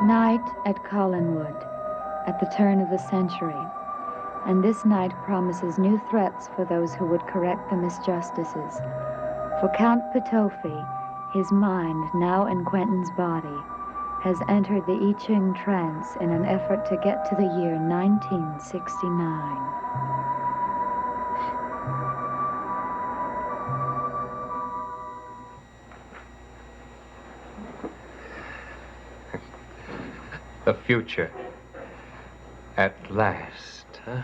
Night at Collinwood, at the turn of the century, and this night promises new threats for those who would correct the misjustices. For Count Pitofi, his mind, now in Quentin's body, has entered the I Ching trance in an effort to get to the year 1969. The future. At last, huh?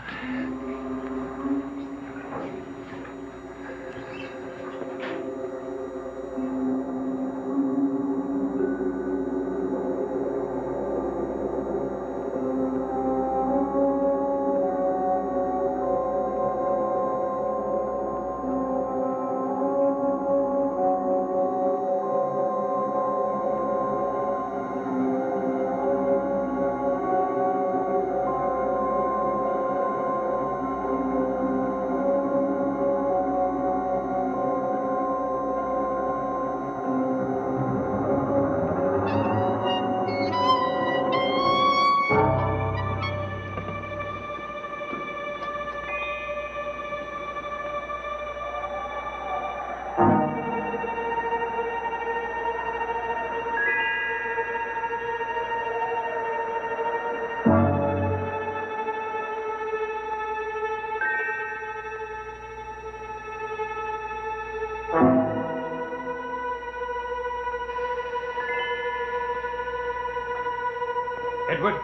Edward?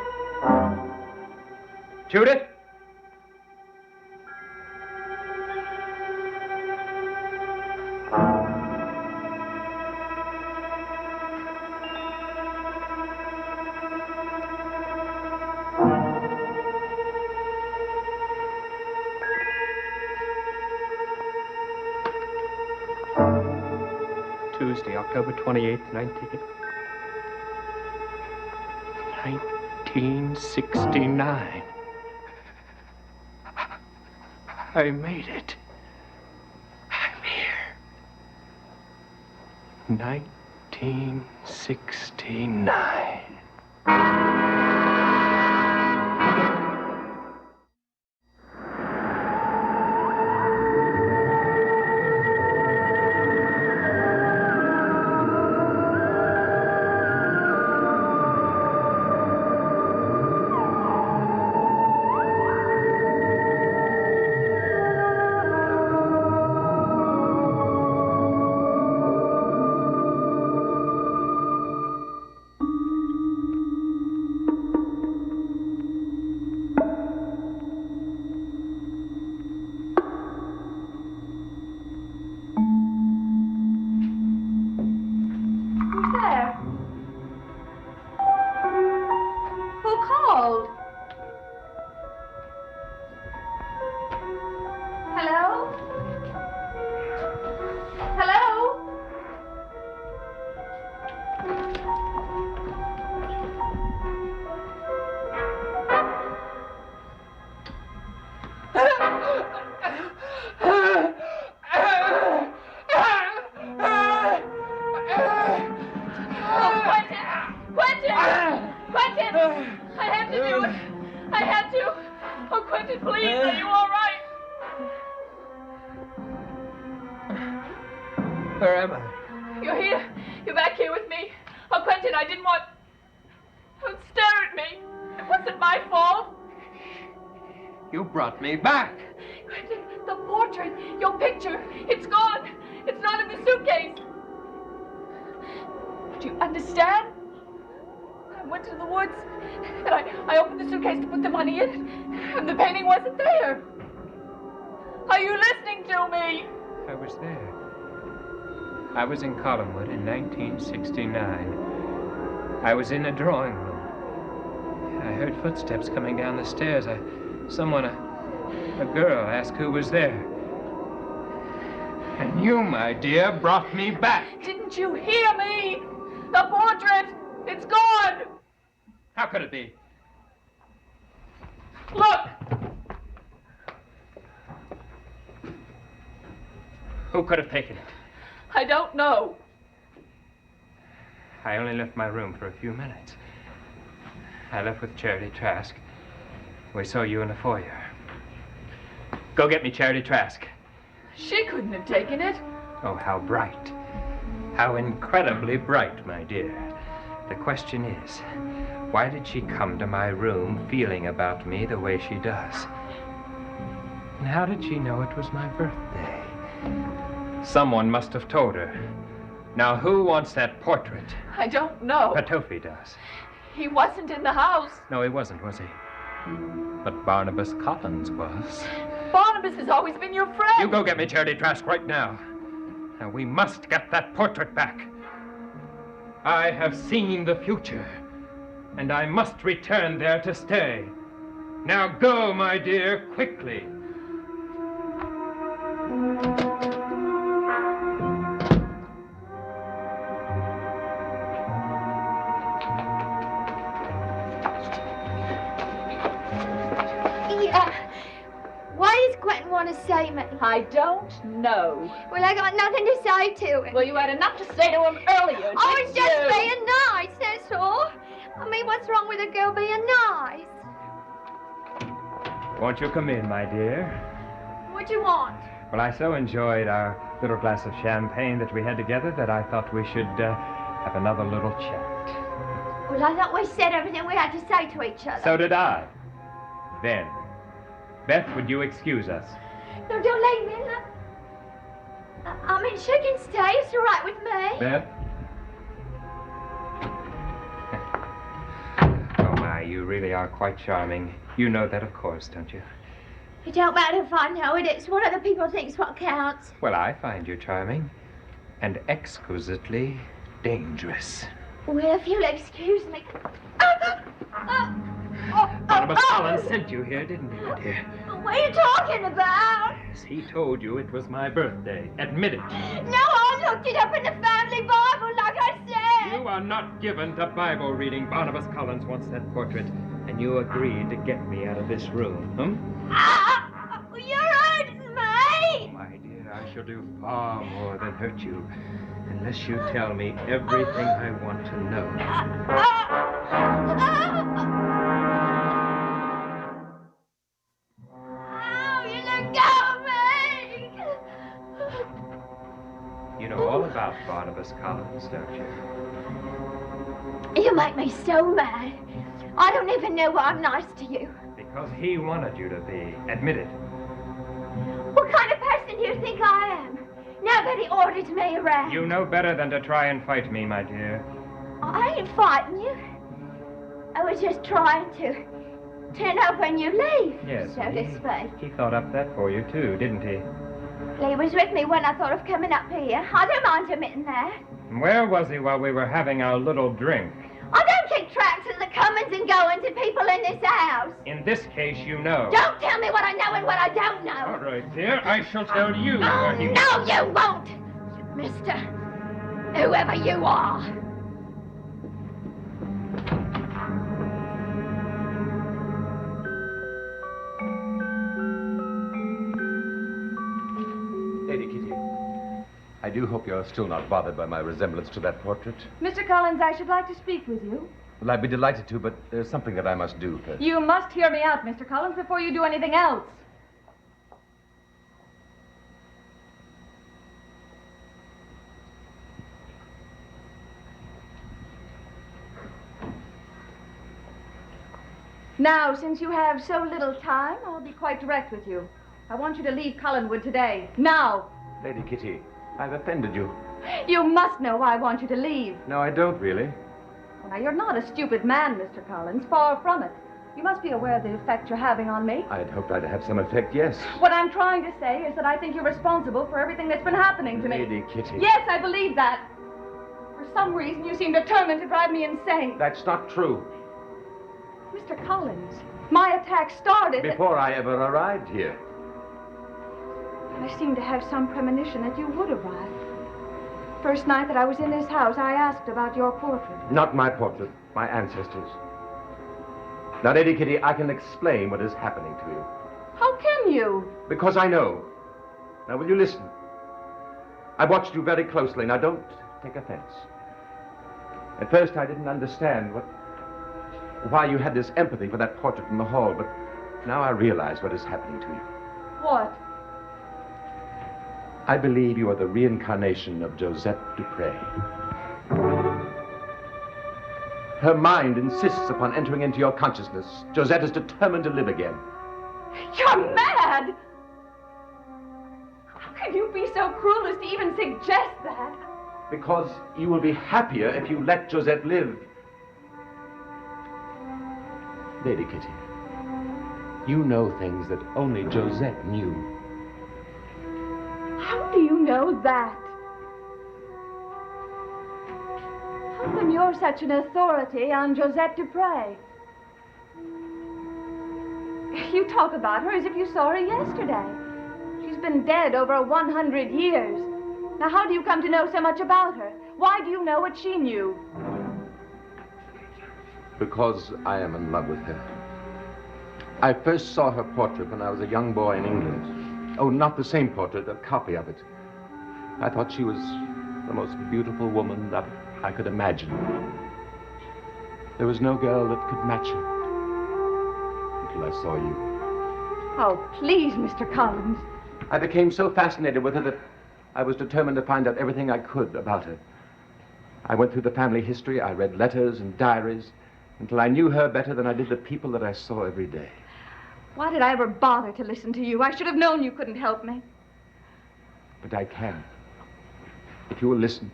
Judith? Tuesday, October 28th, 1969. I made it. I'm here. 1969. Where am I? You're here. You're back here with me. Oh, Quentin, I didn't want... Don't stare at me. It wasn't my fault. You brought me back. Quentin, the portrait, your picture, it's gone. It's not in the suitcase. Do you understand? I went to the woods, and I opened the suitcase to put the money in, and the painting wasn't there. Are you listening to me? I was there. I was in Collinwood in 1969. I was in a drawing room. I heard footsteps coming down the stairs. A girl asked who was there. And you, my dear, brought me back. Didn't you hear me? The portrait, it's gone. How could it be? Look. Who could have taken it? I don't know. I only left my room for a few minutes. I left with Charity Trask. We saw you in the foyer. Go get me Charity Trask. She couldn't have taken it. Oh, how bright. How incredibly bright, my dear. The question is, why did she come to my room feeling about me the way she does? And how did she know it was my birthday? Someone must have told her. Now, who wants that portrait? I don't know. Petofi does. He wasn't in the house. No, he wasn't, was he? But Barnabas Collins was. Barnabas has always been your friend. You go get me Charity Trask right now. Now, we must get that portrait back. I have seen the future, and I must return there to stay. Now go, my dear, quickly. Why does Quentin want to say me? I don't know. Well, I got nothing to say to him. Well, you had enough to say to him earlier. I was didn't just you? being nice, that's all. I mean, what's wrong with a girl being nice? Won't you come in, my dear? What do you want? Well, I so enjoyed our little glass of champagne that we had together that I thought we should have another little chat. Well, I thought we said everything we had to say to each other. So did I. Then, Beth, would you excuse us? No, don't leave me. I mean, she can stay. It's all right with me. Beth? Oh, my, you really are quite charming. You know that, of course, don't you? It don't matter if I know it. It's what other people think's what counts. Well, I find you charming and exquisitely dangerous. Well, if you'll excuse me. Barnabas Collins sent you here, didn't he, my dear? What are you talking about? Yes, he told you it was my birthday. Admit it. No, I looked it up in the family Bible, like I said. You are not given to Bible reading. Barnabas Collins wants that portrait, and you agreed to get me out of this room, You're hurting me. My dear, I shall do far more than hurt you, unless you tell me everything I want to know. You know all about Barnabas Collins, don't you? You make me so mad. I don't even know why I'm nice to you. Because he wanted you to be. Admit it. What kind of person do you think I am? Now that he orders me around. You know better than to try and fight me, my dear. I ain't fighting you. I was just trying to turn up when you leave, Yes, so to speak. He thought up that for you, too, didn't he? He was with me when I thought of coming up here. I don't mind admitting that. Where was he while we were having our little drink? I don't keep tracks of the comings and goings of people in this house. In this case, you know. Don't tell me what I know and what I don't know. All right, dear. I shall tell you where he was. No, you won't, mister. Whoever you are. Lady Kitty, I do hope you're still not bothered by my resemblance to that portrait. Mr. Collins, I should like to speak with you. Well, I'd be delighted to, but there's something that I must do first. You must hear me out, Mr. Collins, before you do anything else. Now, since you have so little time, I'll be quite direct with you. I want you to leave Collinwood today. Now. Lady Kitty, I've offended you. You must know why I want you to leave. No, I don't really. Well, now, you're not a stupid man, Mr. Collins. Far from it. You must be aware of the effect you're having on me. I'd hoped I'd have some effect, yes. What I'm trying to say is that I think you're responsible for everything that's been happening to me. Lady Kitty. Yes, I believe that. For some reason, you seem determined to drive me insane. That's not true. Mr. Collins, my attack started... Before I ever arrived here. I seem to have some premonition that you would arrive. First night that I was in this house, I asked about your portrait. Not my portrait, my ancestors. Now, Lady Kitty, I can explain what is happening to you. How can you? Because I know. Now, will you listen? I watched you very closely. Now, don't take offense. At first, I didn't understand why you had this empathy for that portrait in the hall, but now I realize what is happening to you. What? I believe you are the reincarnation of Josette Dupre. Her mind insists upon entering into your consciousness. Josette is determined to live again. You're mad! How can you be so cruel as to even suggest that? Because you will be happier if you let Josette live. Lady Kitty, you know things that only Josette knew. How do you know that? How come you're such an authority on Josette Dupre? You talk about her as if you saw her yesterday. She's been dead over 100 years. Now, how do you come to know so much about her? Why do you know what she knew? Because I am in love with her. I first saw her portrait when I was a young boy in England. Oh, not the same portrait, a copy of it. I thought she was the most beautiful woman that I could imagine. There was no girl that could match her until I saw you. Oh, please, Mr. Collins. I became so fascinated with her that I was determined to find out everything I could about her. I went through the family history, I read letters and diaries, until I knew her better than I did the people that I saw every day. Why did I ever bother to listen to you? I should have known you couldn't help me. But I can. If you will listen.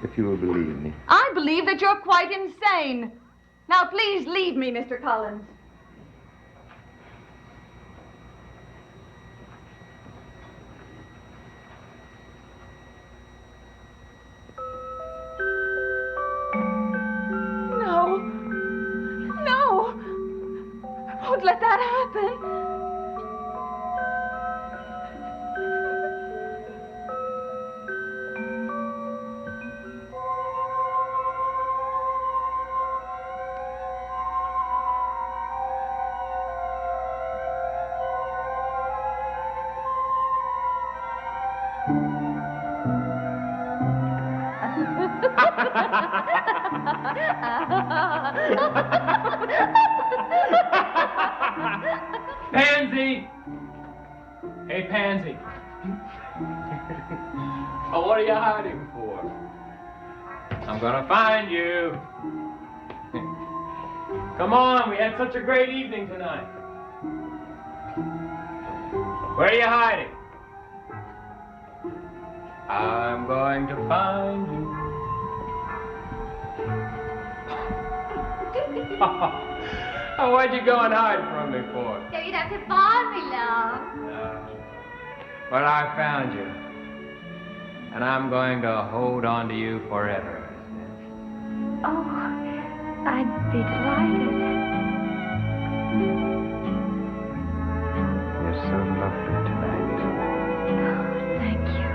If you will believe me. I believe that you're quite insane. Now, please leave me, Mr. Collins. No. No. I won't let that happen. Pansy! Hey, Pansy. Oh, what are you hiding for? I'm gonna find you. Come on, we had such a great evening tonight. Where are you hiding? I'm going to find you. Oh, why'd you go and hide from me for? So you'd have to find me, love. Well, I found you. And I'm going to hold on to you forever. Oh, I'd be delighted. You're so lovely tonight. Oh, thank you.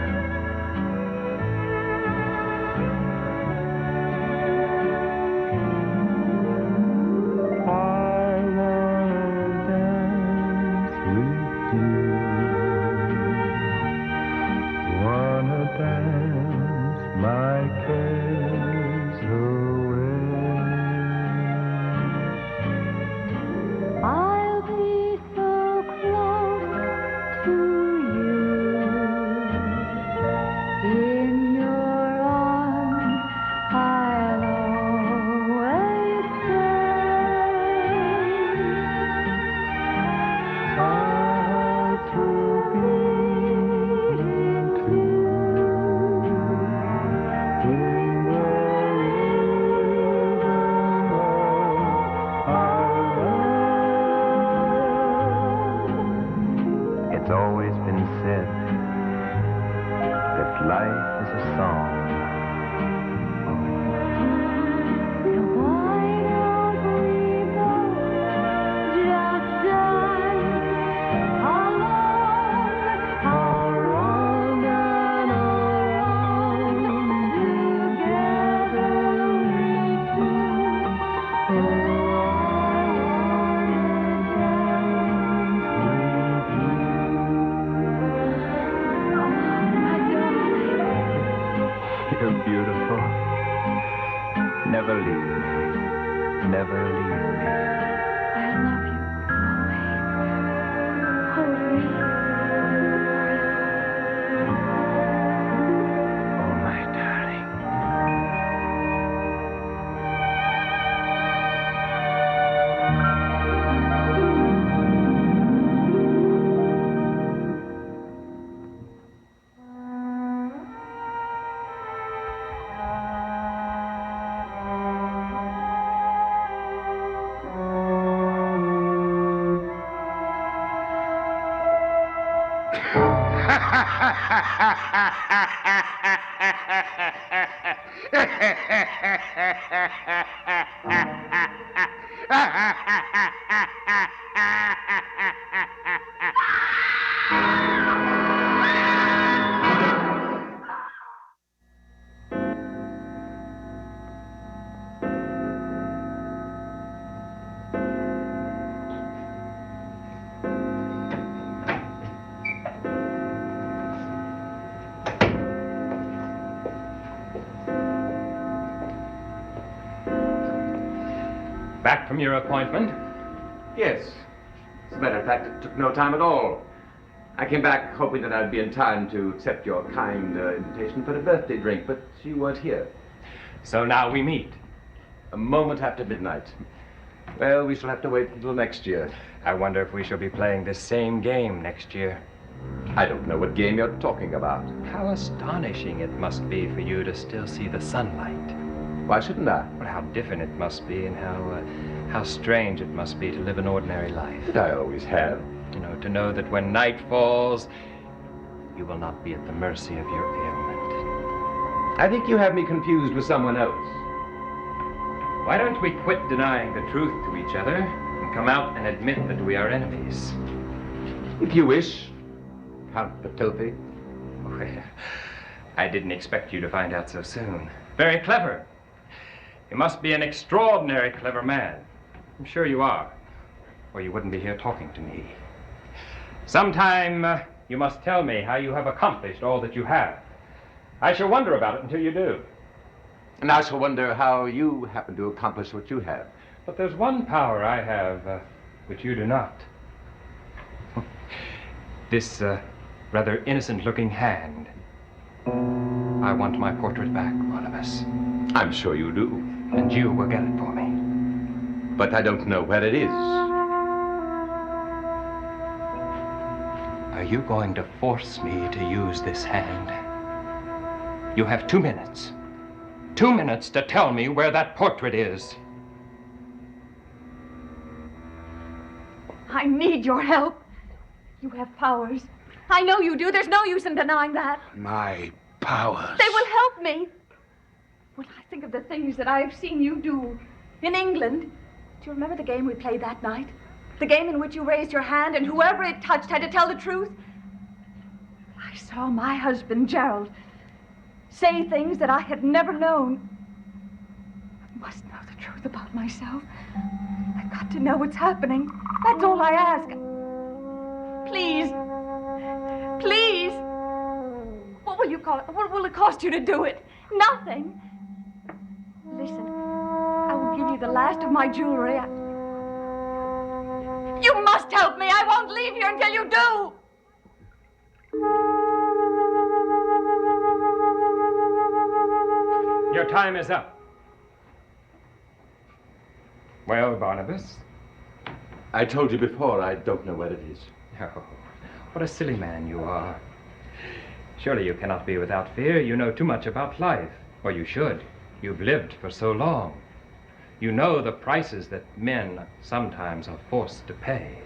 I'll be so close to you. In your arms, I'll always stay. Heart to beating too. In the It's always been said that life is a song. So why don't we both just dance along, around and around together we two. Oh, my darling. You're beautiful. Never leave me. never leave me. I love you always. Hold me forever. Oh, my darling. Back from your appointment? Yes. As a matter of fact, it took no time at all. I came back hoping that I'd be in time to accept your kind invitation for a birthday drink, but you weren't here. So now we meet. A moment after midnight. Well, we shall have to wait until next year. I wonder if we shall be playing this same game next year. I don't know what game you're talking about. How astonishing it must be for you to still see the sunlight. Why shouldn't I? But how different it must be, and how strange it must be to live an ordinary life. But I always have. You know, to know that when night falls, you will not be at the mercy of your ailment. I think you have me confused with someone else. Why don't we quit denying the truth to each other and come out and admit that we are enemies? If you wish, Count Patofi. Well, I didn't expect you to find out so soon. Very clever. You must be an extraordinary clever man. I'm sure you are, or you wouldn't be here talking to me. Sometime you must tell me how you have accomplished all that you have. I shall wonder about it until you do. And I shall wonder how you happen to accomplish what you have. But there's one power I have which you do not. This rather innocent-looking hand. I want my portrait back, Barnabas. I'm sure you do. And you will get it for me. But I don't know where it is. Are you going to force me to use this hand? You have 2 minutes. 2 minutes to tell me where that portrait is. I need your help. You have powers. I know you do. There's no use in denying that. My powers. They will help me. When I think of the things that I have seen you do in England. Do you remember the game we played that night? The game in which you raised your hand and whoever it touched had to tell the truth? I saw my husband, Gerald, say things that I had never known. I must know the truth about myself. I've got to know what's happening. That's all I ask. Please. Please. What will it cost you to do it? Nothing. Listen, I will give you the last of my jewelry. You must help me. I won't leave here until you do. Your time is up. Well, Barnabas? I told you before, I don't know where it is. Oh, what a silly man you are. Surely you cannot be without fear. You know too much about life. Or you should. You've lived for so long. You know the prices that men sometimes are forced to pay.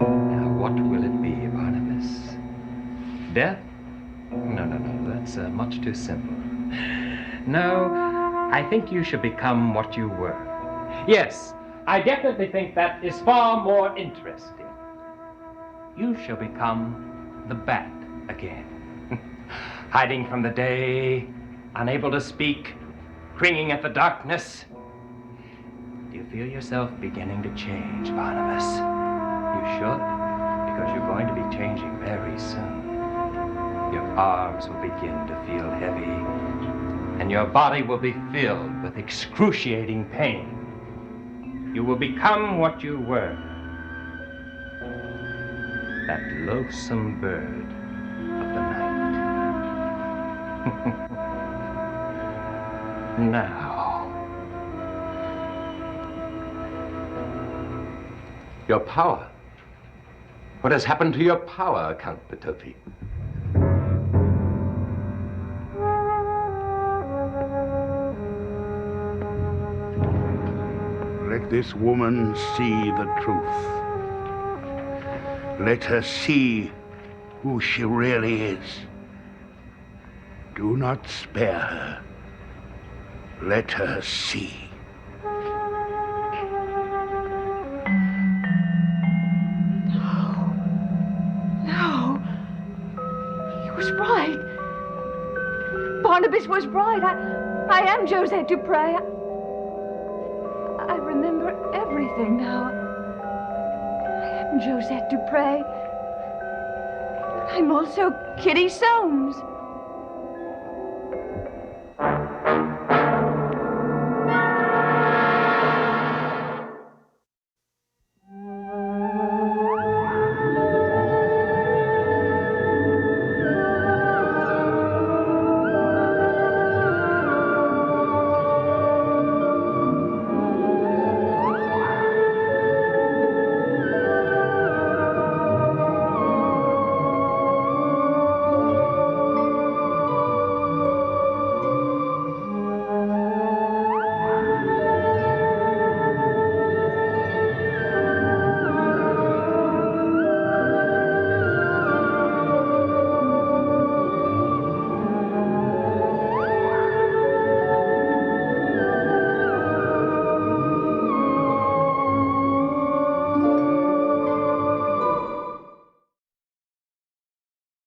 Now, what will it be, Barnabas? Death? No, that's much too simple. No, I think you should become what you were. Yes, I definitely think that is far more interesting. You shall become the bat again. Hiding from the day, unable to speak, cringing at the darkness. Do you feel yourself beginning to change, Barnabas? You should, because you're going to be changing very soon. Your arms will begin to feel heavy. and your body will be filled with excruciating pain. You will become what you were. That loathsome bird of the night. Now. Your power. What has happened to your power, Count Petofi? Let this woman see the truth. Let her see who she really is. Do not spare her. Let her see. No. He was right. Barnabas was right. I am Josette Dupre. I remember everything now. I am Josette Dupre. I'm also Kitty Soames.